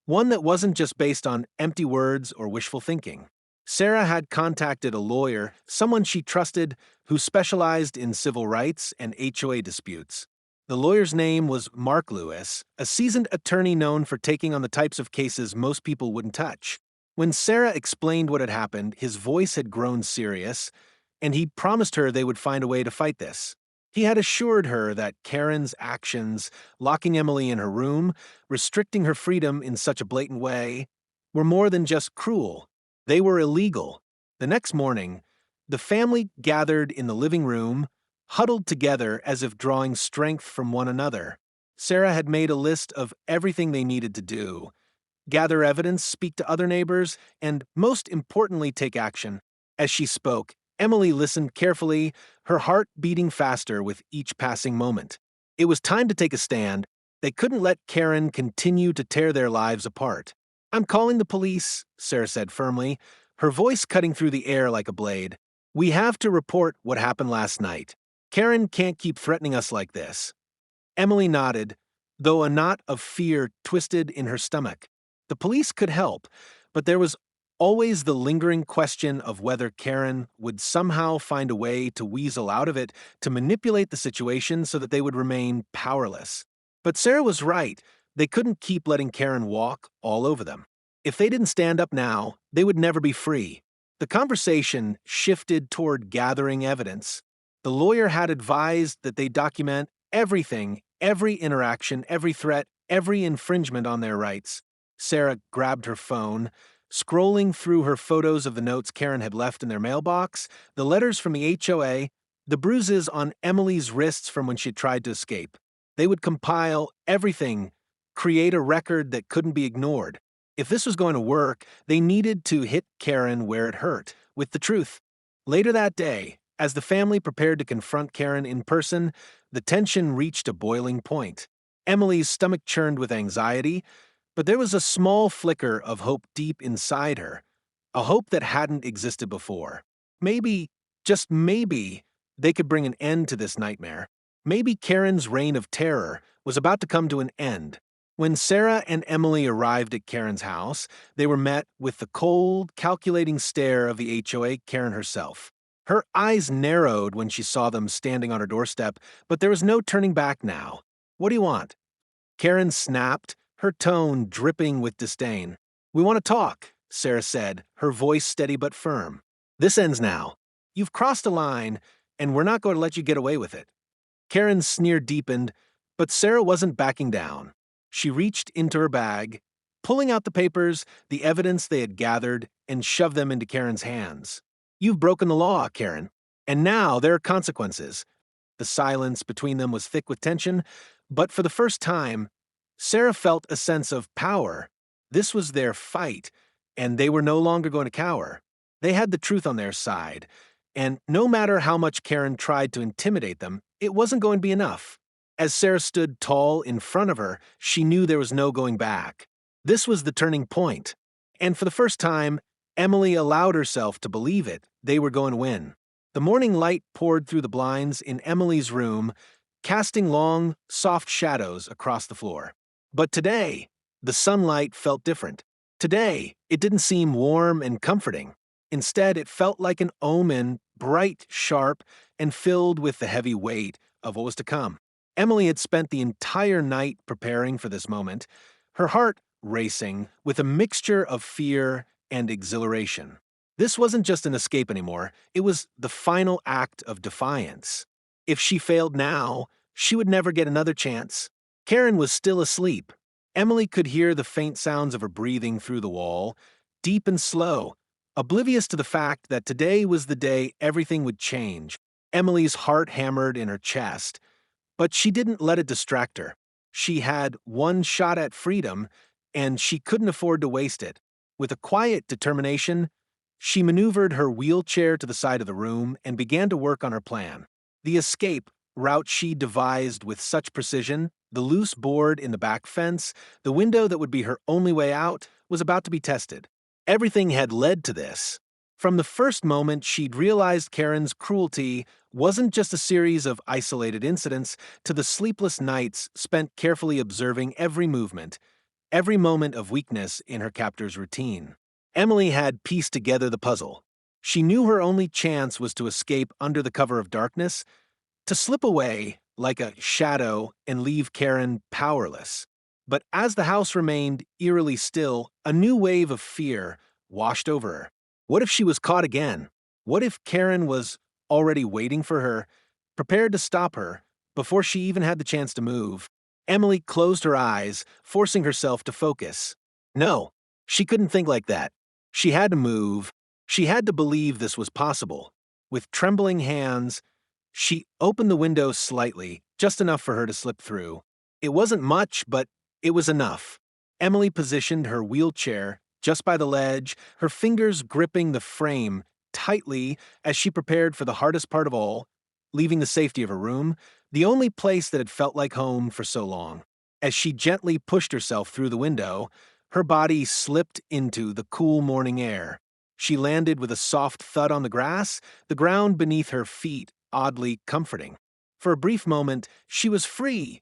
one that wasn't just based on empty words or wishful thinking. Sarah had contacted a lawyer, someone she trusted, who specialized in civil rights and HOA disputes. The lawyer's name was Mark Lewis, a seasoned attorney known for taking on the types of cases most people wouldn't touch. When Sarah explained what had happened, his voice had grown serious, and he promised her they would find a way to fight this. He had assured her that Karen's actions, locking Emily in her room, restricting her freedom in such a blatant way, were more than just cruel. They were illegal. The next morning, the family gathered in the living room, huddled together as if drawing strength from one another. Sarah had made a list of everything they needed to do: gather evidence, speak to other neighbors, and, most importantly, take action. As she spoke, Emily listened carefully, her heart beating faster with each passing moment. It was time to take a stand. They couldn't let Karen continue to tear their lives apart. "I'm calling the police," Sarah said firmly, her voice cutting through the air like a blade. "We have to report what happened last night. Karen can't keep threatening us like this." Emily nodded, though a knot of fear twisted in her stomach. The police could help, but there was always the lingering question of whether Karen would somehow find a way to weasel out of it, to manipulate the situation so that they would remain powerless. But Sarah was right. They couldn't keep letting Karen walk all over them. If they didn't stand up now, they would never be free. The conversation shifted toward gathering evidence. The lawyer had advised that they document everything, every interaction, every threat, every infringement on their rights. Sarah grabbed her phone, scrolling through her photos of the notes Karen had left in their mailbox, the letters from the HOA, the bruises on Emily's wrists from when she tried to escape. They would compile everything, create a record that couldn't be ignored. If this was going to work, they needed to hit Karen where it hurt, with the truth. Later that day, as the family prepared to confront Karen in person, the tension reached a boiling point. Emily's stomach churned with anxiety, but there was a small flicker of hope deep inside her, a hope that hadn't existed before. Maybe, just maybe, they could bring an end to this nightmare. Maybe Karen's reign of terror was about to come to an end. When Sarah and Emily arrived at Karen's house, they were met with the cold, calculating stare of the HOA Karen herself. Her eyes narrowed when she saw them standing on her doorstep, but there was no turning back now. "What do you want?" Karen snapped, her tone dripping with disdain. "We want to talk," Sarah said, her voice steady but firm. "This ends now. You've crossed a line, and we're not going to let you get away with it." Karen's sneer deepened, but Sarah wasn't backing down. She reached into her bag, pulling out the papers, the evidence they had gathered, and shoved them into Karen's hands. "You've broken the law, Karen, and now there are consequences." The silence between them was thick with tension, but for the first time, Sarah felt a sense of power. This was their fight, and they were no longer going to cower. They had the truth on their side, and no matter how much Karen tried to intimidate them, it wasn't going to be enough. As Sarah stood tall in front of her, she knew there was no going back. This was the turning point, and for the first time, Emily allowed herself to believe it. They were going to win. The morning light poured through the blinds in Emily's room, casting long, soft shadows across the floor. But today, the sunlight felt different. Today, it didn't seem warm and comforting. Instead, it felt like an omen, bright, sharp, and filled with the heavy weight of what was to come. Emily had spent the entire night preparing for this moment, her heart racing with a mixture of fear and exhilaration. This wasn't just an escape anymore, it was the final act of defiance. If she failed now, she would never get another chance. Karen was still asleep. Emily could hear the faint sounds of her breathing through the wall, deep and slow, oblivious to the fact that today was the day everything would change. Emily's heart hammered in her chest, but she didn't let it distract her. She had one shot at freedom, and she couldn't afford to waste it. With a quiet determination, she maneuvered her wheelchair to the side of the room and began to work on her plan. The escape route she devised with such precision, the loose board in the back fence, the window that would be her only way out, was about to be tested. Everything had led to this. From the first moment she'd realized Karen's cruelty wasn't just a series of isolated incidents, to the sleepless nights spent carefully observing every movement, every moment of weakness in her captor's routine. Emily had pieced together the puzzle. She knew her only chance was to escape under the cover of darkness, to slip away like a shadow and leave Karen powerless. But as the house remained eerily still, a new wave of fear washed over her. What if she was caught again? What if Karen was already waiting for her, prepared to stop her, before she even had the chance to move? Emily closed her eyes, forcing herself to focus. No, she couldn't think like that. She had to move. She had to believe this was possible. With trembling hands, she opened the window slightly, just enough for her to slip through. It wasn't much, but it was enough. Emily positioned her wheelchair just by the ledge, her fingers gripping the frame tightly as she prepared for the hardest part of all, leaving the safety of her room, the only place that had felt like home for so long. As she gently pushed herself through the window, her body slipped into the cool morning air. She landed with a soft thud on the grass, the ground beneath her feet oddly comforting. For a brief moment, she was free.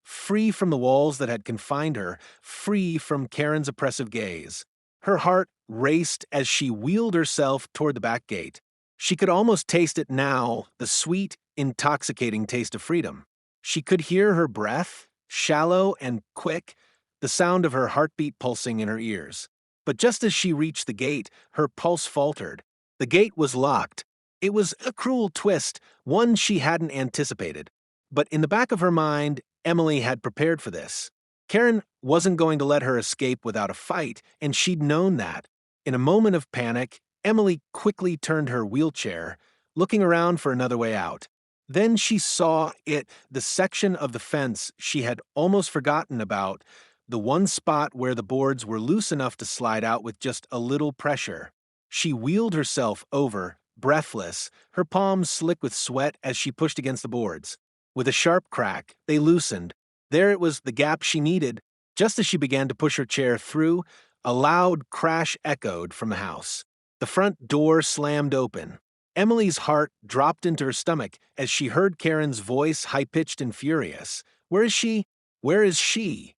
Free from the walls that had confined her, free from Karen's oppressive gaze. Her heart raced as she wheeled herself toward the back gate. She could almost taste it now, the sweet, intoxicating taste of freedom. She could hear her breath, shallow and quick, the sound of her heartbeat pulsing in her ears. But just as she reached the gate, her pulse faltered. The gate was locked. It was a cruel twist, one she hadn't anticipated. But in the back of her mind, Emily had prepared for this. Karen wasn't going to let her escape without a fight, and she'd known that. In a moment of panic, Emily quickly turned her wheelchair, looking around for another way out. Then she saw it, the section of the fence she had almost forgotten about, the one spot where the boards were loose enough to slide out with just a little pressure. She wheeled herself over, breathless, her palms slick with sweat as she pushed against the boards. With a sharp crack, they loosened. There it was, the gap she needed. Just as she began to push her chair through, a loud crash echoed from the house. The front door slammed open. Emily's heart dropped into her stomach as she heard Karen's voice, high-pitched and furious. "Where is she? Where is she?"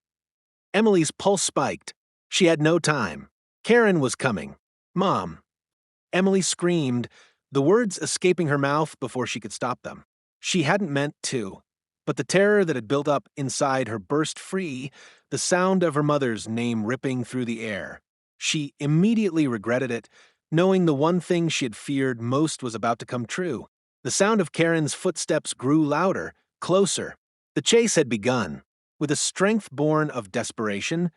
Emily's pulse spiked. She had no time. Karen was coming. "Mom." Emily screamed, the words escaping her mouth before she could stop them. She hadn't meant to, but the terror that had built up inside her burst free, the sound of her mother's name ripping through the air. She immediately regretted it, knowing the one thing she had feared most was about to come true. The sound of Karen's footsteps grew louder, closer. The chase had begun. With a strength born of desperation,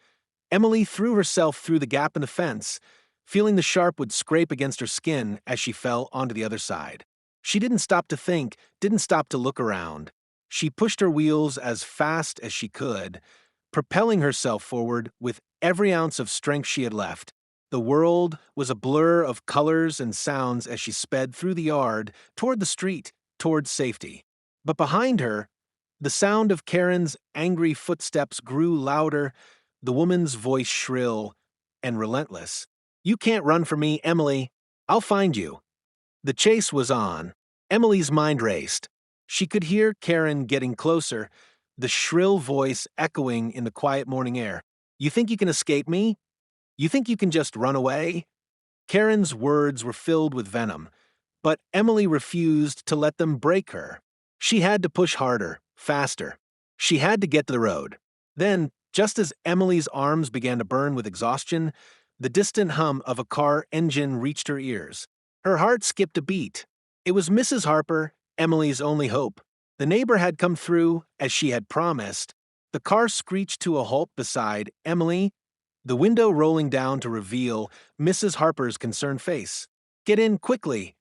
Emily threw herself through the gap in the fence, feeling the sharp would scrape against her skin as she fell onto the other side. She didn't stop to think, didn't stop to look around. She pushed her wheels as fast as she could, propelling herself forward with every ounce of strength she had left. The world was a blur of colors and sounds as she sped through the yard, toward the street, toward safety. But behind her, the sound of Karen's angry footsteps grew louder, the woman's voice shrill and relentless. "You can't run from me, Emily. I'll find you." The chase was on. Emily's mind raced. She could hear Karen getting closer, the shrill voice echoing in the quiet morning air. "You think you can escape me? You think you can just run away?" Karen's words were filled with venom, but Emily refused to let them break her. She had to push harder, faster. She had to get to the road. Then, just as Emily's arms began to burn with exhaustion, the distant hum of a car engine reached her ears. Her heart skipped a beat. It was Mrs. Harper, Emily's only hope. The neighbor had come through, as she had promised. The car screeched to a halt beside Emily, the window rolling down to reveal Mrs. Harper's concerned face. "Get in quickly."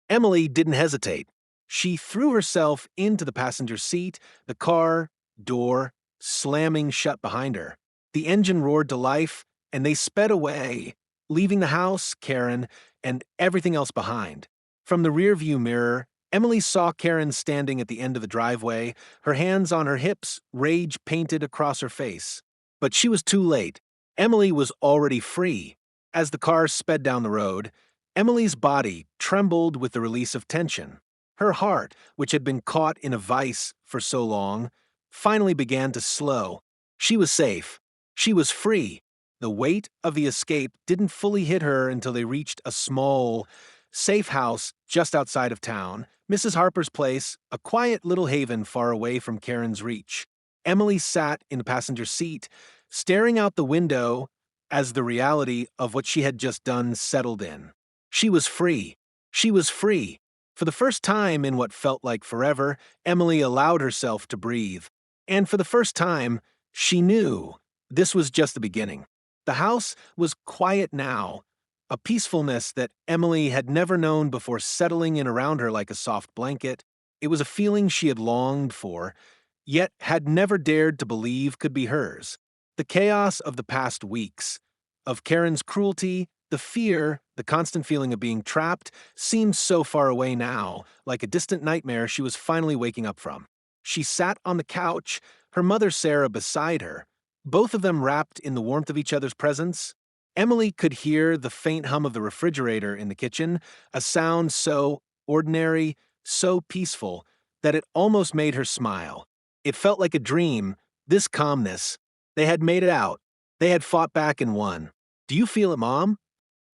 Emily didn't hesitate. She threw herself into the passenger seat, the car door slamming shut behind her. The engine roared to life, and they sped away, leaving the house, Karen, and everything else behind. From the rearview mirror, Emily saw Karen standing at the end of the driveway, her hands on her hips, rage painted across her face. But she was too late. Emily was already free. As the car sped down the road, Emily's body trembled with the release of tension. Her heart, which had been caught in a vice for so long, finally began to slow. She was safe. She was free. The weight of the escape didn't fully hit her until they reached a small, safe house just outside of town, Mrs. Harper's place, a quiet little haven far away from Karen's reach. Emily sat in the passenger seat, staring out the window as the reality of what she had just done settled in. She was free. She was free. For the first time in what felt like forever, Emily allowed herself to breathe. And for the first time, she knew this was just the beginning. The house was quiet now, a peacefulness that Emily had never known before settling in around her like a soft blanket. It was a feeling she had longed for, yet had never dared to believe could be hers. The chaos of the past weeks, of Karen's cruelty, the fear, the constant feeling of being trapped, seemed so far away now, like a distant nightmare she was finally waking up from. She sat on the couch, her mother Sarah beside her, both of them wrapped in the warmth of each other's presence. Emily could hear the faint hum of the refrigerator in the kitchen, a sound so ordinary, so peaceful, that it almost made her smile. It felt like a dream, this calmness. They had made it out. They had fought back and won. Do you feel it, Mom?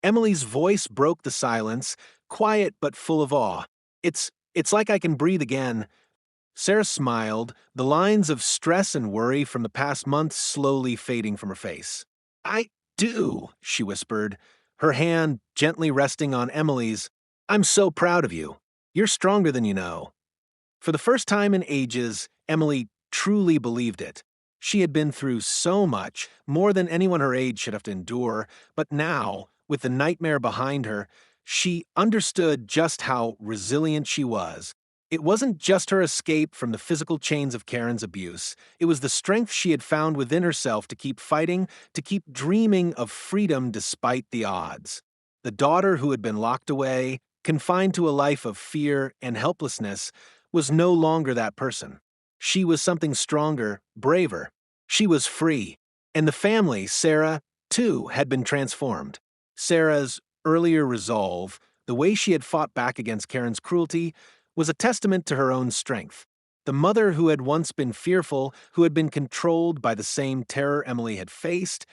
Emily's voice broke the silence, quiet but full of awe. It's like I can breathe again. Sarah smiled, the lines of stress and worry from the past month slowly fading from her face. I do, she whispered, her hand gently resting on Emily's. I'm so proud of you. You're stronger than you know. For the first time in ages, Emily truly believed it. She had been through so much, more than anyone her age should have to endure, but now, with the nightmare behind her, she understood just how resilient she was. It wasn't just her escape from the physical chains of Karen's abuse. It was the strength she had found within herself to keep fighting, to keep dreaming of freedom despite the odds. The daughter who had been locked away, confined to a life of fear and helplessness, was no longer that person. She was something stronger, braver. She was free. And the family, Sarah, too, had been transformed. Sarah's earlier resolve, the way she had fought back against Karen's cruelty, was a testament to her own strength. The mother who had once been fearful, who had been controlled by the same terror Emily had faced,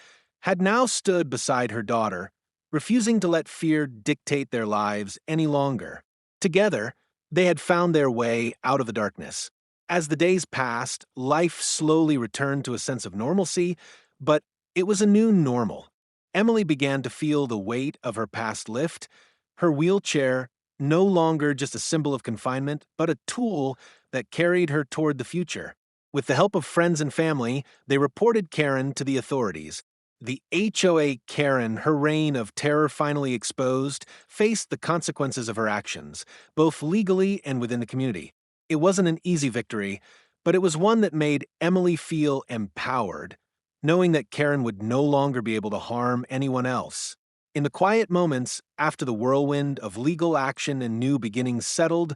had now stood beside her daughter, refusing to let fear dictate their lives any longer. Together, they had found their way out of the darkness. As the days passed, life slowly returned to a sense of normalcy, but it was a new normal. Emily began to feel the weight of her past lift, her wheelchair no longer just a symbol of confinement, but a tool that carried her toward the future. With the help of friends and family, they reported Karen to the authorities. The HOA Karen, her reign of terror finally exposed, faced the consequences of her actions, both legally and within the community. It wasn't an easy victory, but it was one that made Emily feel empowered, knowing that Karen would no longer be able to harm anyone else. In the quiet moments after the whirlwind of legal action and new beginnings settled,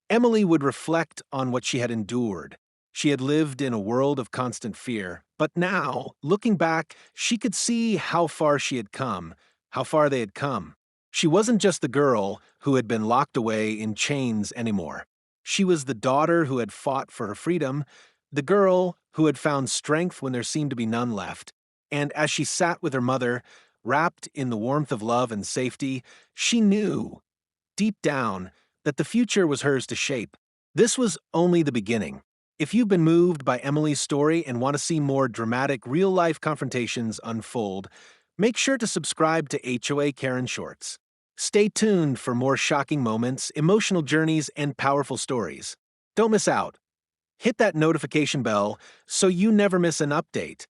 Emily would reflect on what she had endured. She had lived in a world of constant fear, but now, looking back, she could see how far she had come, how far they had come. She wasn't just the girl who had been locked away in chains anymore. She was the daughter who had fought for her freedom, the girl who had found strength when there seemed to be none left. And as she sat with her mother, wrapped in the warmth of love and safety, she knew, deep down, that the future was hers to shape. This was only the beginning. If you've been moved by Emily's story and want to see more dramatic, real-life confrontations unfold, make sure to subscribe to HOA Karen Shorts. Stay tuned for more shocking moments, emotional journeys, and powerful stories. Don't miss out. Hit that notification bell so you never miss an update.